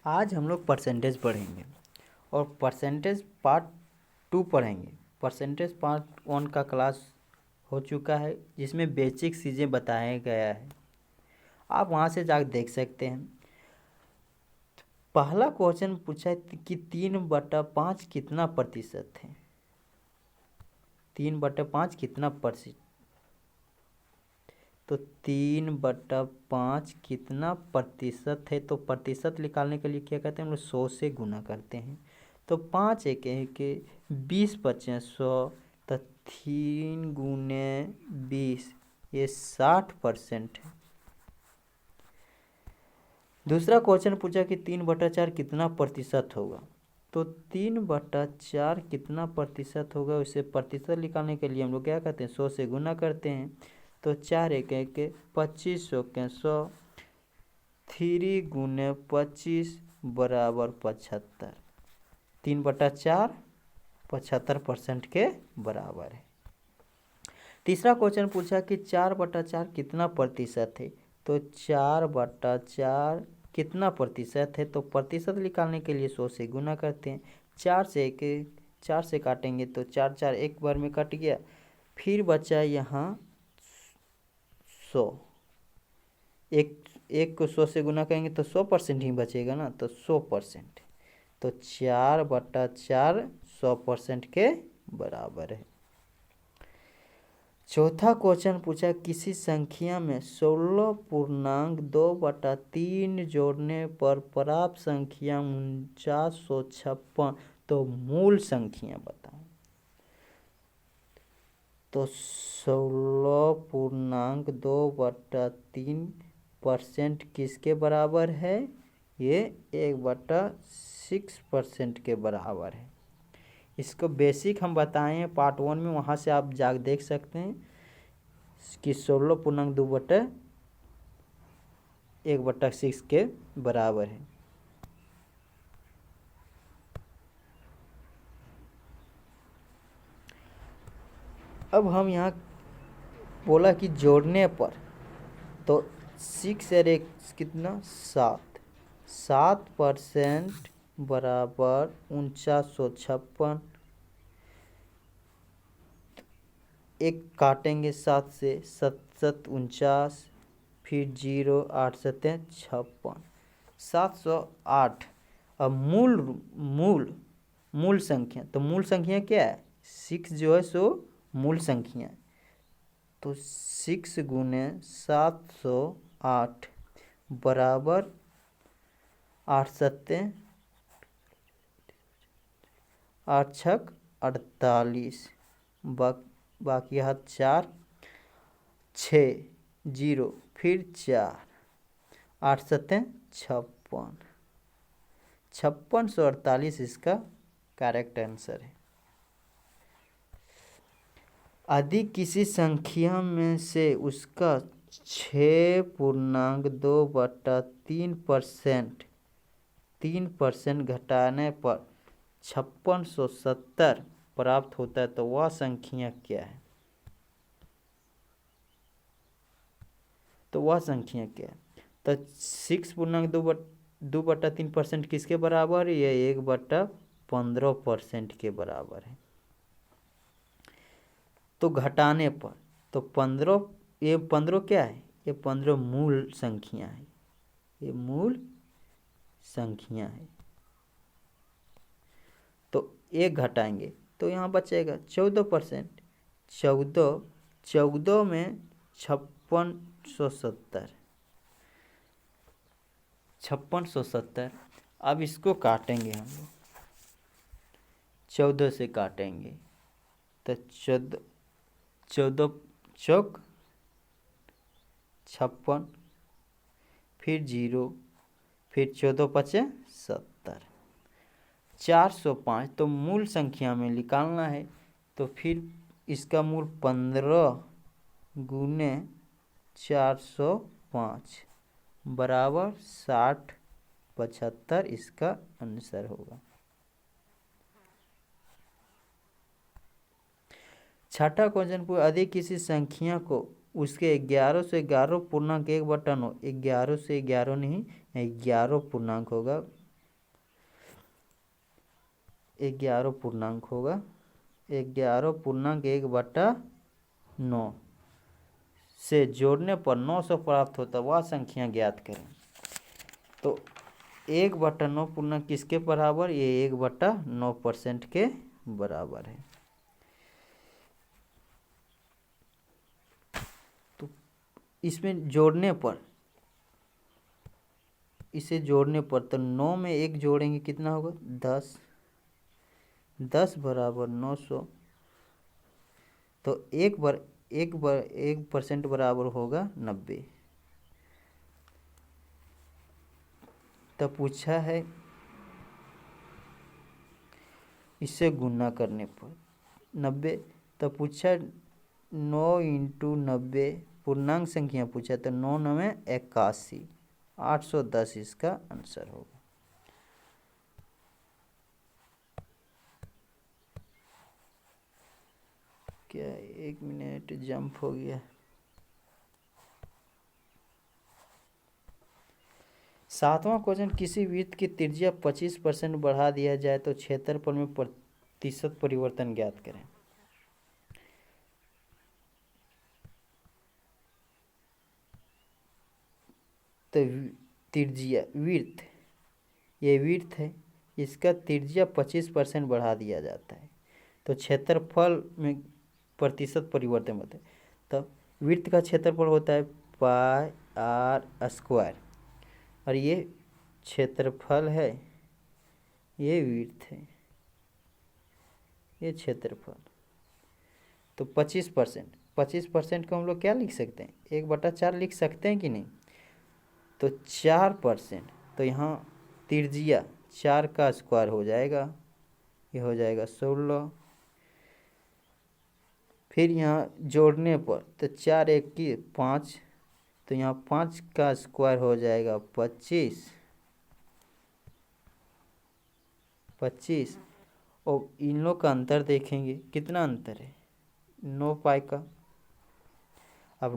आज हम लोग परसेंटेज पढ़ेंगे और परसेंटेज पार्ट 2 पढ़ेंगे। परसेंटेज पार्ट 1 का क्लास हो चुका है जिसमें बेसिक चीज़ें बताया गया है, आप वहाँ से जाकर देख सकते हैं। पहला क्वेश्चन पूछा है कि 3/5 कितना प्रतिशत है। 3/5 कितना प्रतिशत, तो 3/5 कितना प्रतिशत है, तो प्रतिशत निकालने के लिए क्या करते हैं हम लोग 100 से गुना करते हैं। तो 5 एक के 20 25 100, तो 3 गुने 20 ये 60% है। दूसरा क्वेश्चन पूछा कि 3/4 कितना प्रतिशत होगा, तो 3/4 कितना प्रतिशत होगा, उसे प्रतिशत निकालने के लिए हम लोग क्या करते हैं 100 से गुना करते हैं। तो 4 एक के 2500 के 100, 3 गुने 25 बराबर 75। 3/4 75% के बराबर है। तीसरा क्वेश्चन पूछा कि 4/4 कितना प्रतिशत है, तो 4/4 कितना प्रतिशत है, तो प्रतिशत निकालने के लिए 100 से गुना करते हैं। 4 से काटेंगे तो 4 4 एक बार में कट गया, फिर बचा यहाँ 100। एक को 100 से गुना करेंगे तो 100% ही बचेगा ना, तो 100%। तो 4/4 100% के बराबर है। चौथा क्वेश्चन पूछा किसी संख्या में 16.2/3 जोड़ने पर प्राप्त संख्या 4956, तो मूल संख्या बताओ। तो 16.2/3% किसके बराबर है, ये 1/6% के बराबर है। इसको बेसिक हम बताए हैं पार्ट 1 में, वहाँ से आप जा देख सकते हैं कि 16.2/1/6 के बराबर है। अब हम यहाँ बोला कि जोड़ने पर, तो 6 और 1 कितना 7% बराबर 4956। एक काटेंगे 7 से, 7 49, फिर 0 8 7 56, 708। अब मूल संख्या, तो मूल संख्या क्या है 6 जो है सो मूल संख्या, तो 6 गुने 708 बराबर 8 7 8 6 48, बाकी हाथ 4 6 0 फिर 4 8 7 56, 5648 इसका करेक्ट आंसर है। यदि किसी संख्या में से उसका 6.2/3% घटाने पर 5670 प्राप्त होता है, तो वह संख्या क्या है, तो वह संख्या क्या है। तो 6.2/3% किसके बराबर है, यह 1/15% के बराबर है। तो घटाने पर, तो 15, ये 15 क्या है, ये 15 मूल संख्या है, ये मूल संख्या है। तो 1 घटाएंगे तो यहाँ बचेगा 14%। 14 में 5670। अब इसको काटेंगे हम लोग, 14 से काटेंगे तो 14 चौक 56, फिर 0, फिर 14 5 70, 405। तो मूल संख्या में निकालना है, तो फिर इसका मूल 15 गुने 405 बराबर 60 75 इसका आंसर होगा। छठा क्वेश्चन पर यदि किसी संख्या को उसके 11 से 11 पूर्णांक 1/9, 11 से 11 नहीं 11 पूर्णांक होगा, 11 पूर्णांक होगा, 11.1/9 से जोड़ने पर 900 प्राप्त होता, वह संख्या ज्ञात करें। तो 1/9 पूर्णांक किसके बराबर, ये 1/9% के बराबर है। तो इसमें जोड़ने पर, इसे जोड़ने पर तो 9 में 1 जोड़ेंगे कितना होगा 10, 10 बराबर 900, तो 1% बराबर होगा 90। तो पूछा है इससे गुना करने पर 90, तो पूछा 9 × 90 पूर्णांक संख्या पूछा, तो 9 × 9 = 81, 810 इसका आंसर होगा। क्या 1 मिनट जंप हो गया। 7वां क्वेश्चन, किसी वृत्त की त्रिज्या 25% बढ़ा दिया जाए तो क्षेत्रफल में प्रतिशत परिवर्तन ज्ञात करें। तो त्रिज्या वृत्त, ये वृत्त है, इसका त्रिज्या 25% बढ़ा दिया जाता है तो क्षेत्रफल में प्रतिशत परिवर्तन होता है। तो वृत्त का क्षेत्रफल होता है πr², और ये क्षेत्रफल है, ये वृत्त है, ये क्षेत्रफल। तो 25% को हम लोग क्या लिख सकते हैं, 1/4 लिख सकते हैं कि नहीं। तो 4%, तो यहाँ त्रिज्या 4 का स्क्वायर हो जाएगा, ये हो जाएगा 16। फिर यहाँ जोड़ने पर तो 4 × 1 = 5, तो यहाँ 5 का स्क्वायर हो जाएगा 25। और इन लोग का अंतर देखेंगे, कितना अंतर है 9 पाई का। अब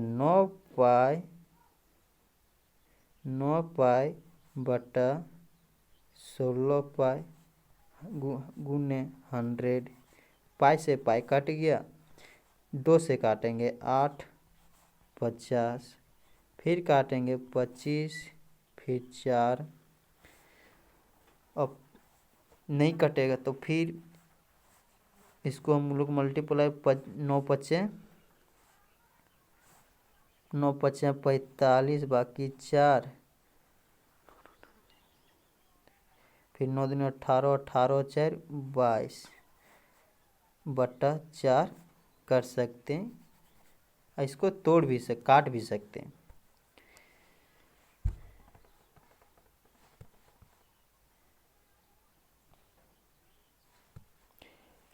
9 पाई बटा 16 पाई गुने 100, पाई से पाई कट गया, 2 से काटेंगे 8, 50, फिर काटेंगे 25, फिर 4, अब नहीं कटेगा तो फिर इसको हम लोग मल्टीप्लाई 9 × 5 = 45, बाकी 4, फिर 9 दूनी 18, 18 × 4 = 22 बटा 4 कर सकते हैं। इसको तोड़ भी काट भी सकते हैं।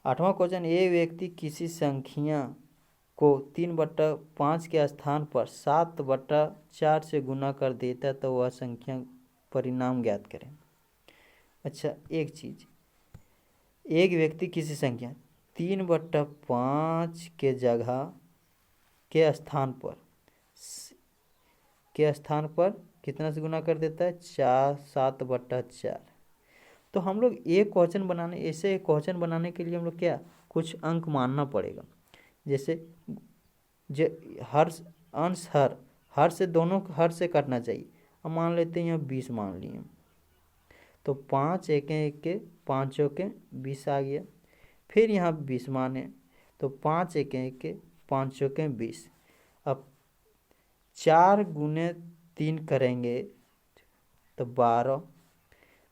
आठवां क्वेश्चन, ये व्यक्ति किसी संख्या को 3/5 के स्थान पर 7/4 से गुना कर देता तो वह संख्या परिणाम ज्ञात करें। अच्छा, एक चीज, एक व्यक्ति किसी संख्या 3/5 के जगह के स्थान पर कितना से गुना कर देता है 7/4। तो हम लोग एक क्वेश्चन बनाने, ऐसे एक क्वेश्चन बनाने के लिए हम लोग क्या कुछ अंक मानना पड़ेगा। जैसे हर से दोनों हर से काटना चाहिए। अब मान लेते हैं यहाँ 20 मान लिए, तो 5 × 1 = 5 × 20 आ गया। फिर यहाँ 20 माने तो 5 × 1 = 5 × 20। अब 4 × 3 करेंगे तो 12,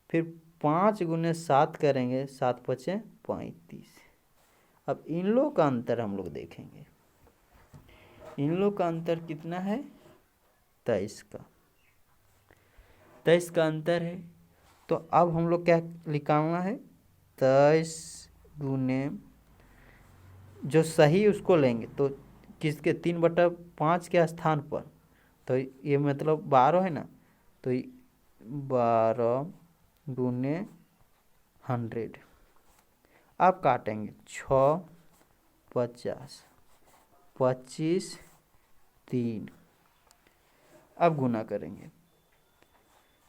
फिर 5 × 7 करेंगे 7 × 5 = 35। अब इन लोग का अंतर हम लोग देखेंगे, इन लोग का अंतर कितना है 23 का, 23 का अंतर है। तो अब हम लोग क्या निकालना है 23 × जो सही उसको लेंगे, तो किसके 3/5 के स्थान पर, तो ये मतलब 12 है ना, तो 12 × 100। अब काटेंगे 6, 50, 25, 3। अब गुना करेंगे,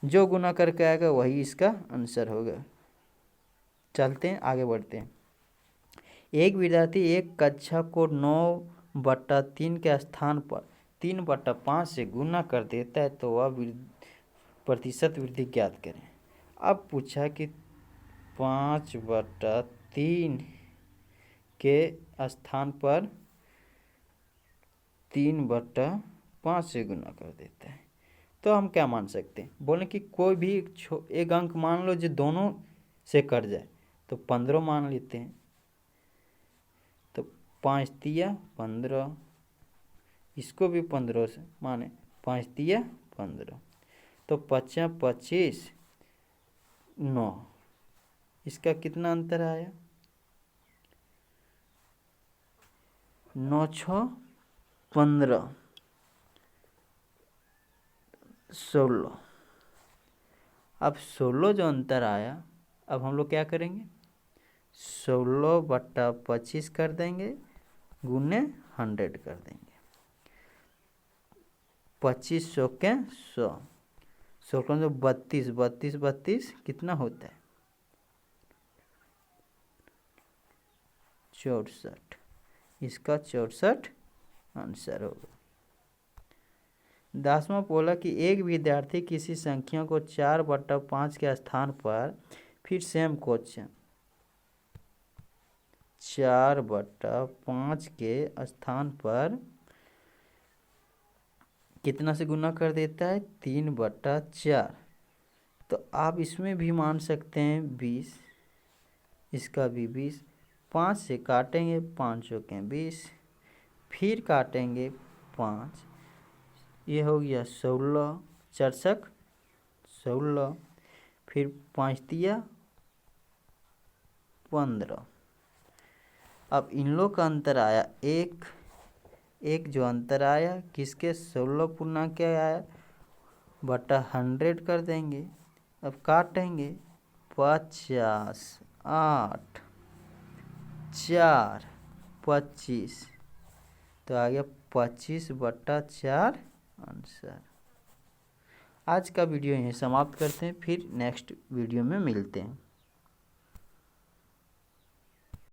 जो गुना करके आएगा वही इसका आंसर होगा। चलते हैं, आगे बढ़ते हैं। एक विद्यार्थी एक कक्षा को 9/3 के स्थान पर 3/5 से गुना कर देता है तो वह प्रतिशत वृद्धि ज्ञात करें। अब पूछा कि 5/3 के स्थान पर 3/5 से गुना कर देता है तो हम क्या मान सकते हैं? बोले कि कोई भी एक अंक मान लो जो दोनों से कट जाए, तो 15 मान लेते हैं। तो 5 तिया 15, इसको भी 15 से माने, 5 तिया 15, तो 5 25 9, इसका कितना अंतर आया? 9 6 15 16। अब 16 जो अंतर आया, अब हम लोग क्या करेंगे? 16/25 कर देंगे, गुने 100 कर देंगे। 25 100 के 100, 16 32 32 32 कितना होता है? 64। इसका 64 आंसर होगा। 10वां बोला कि एक विद्यार्थी किसी संख्या को 4/5 के स्थान पर, फिर सेम क्वेश्चन, 4/5 के स्थान पर कितना से गुना कर देता है? 3/4। तो आप इसमें भी मान सकते हैं 20, इसका भी 20, 5 से काटेंगे, 5 के 20, फिर काटेंगे 5, ये हो गया 16, 4 16, फिर 5 तिया 15। अब इन लोग का अंतर आया एक जो अंतर आया किसके? 16 पूर्णांक क्या आया? बटा 100 कर देंगे। अब काटेंगे, 50 8 4 25, तो आ गया 25/4 आंसर। आज का वीडियो यहीं समाप्त करते हैं, फिर नेक्स्ट वीडियो में मिलते हैं।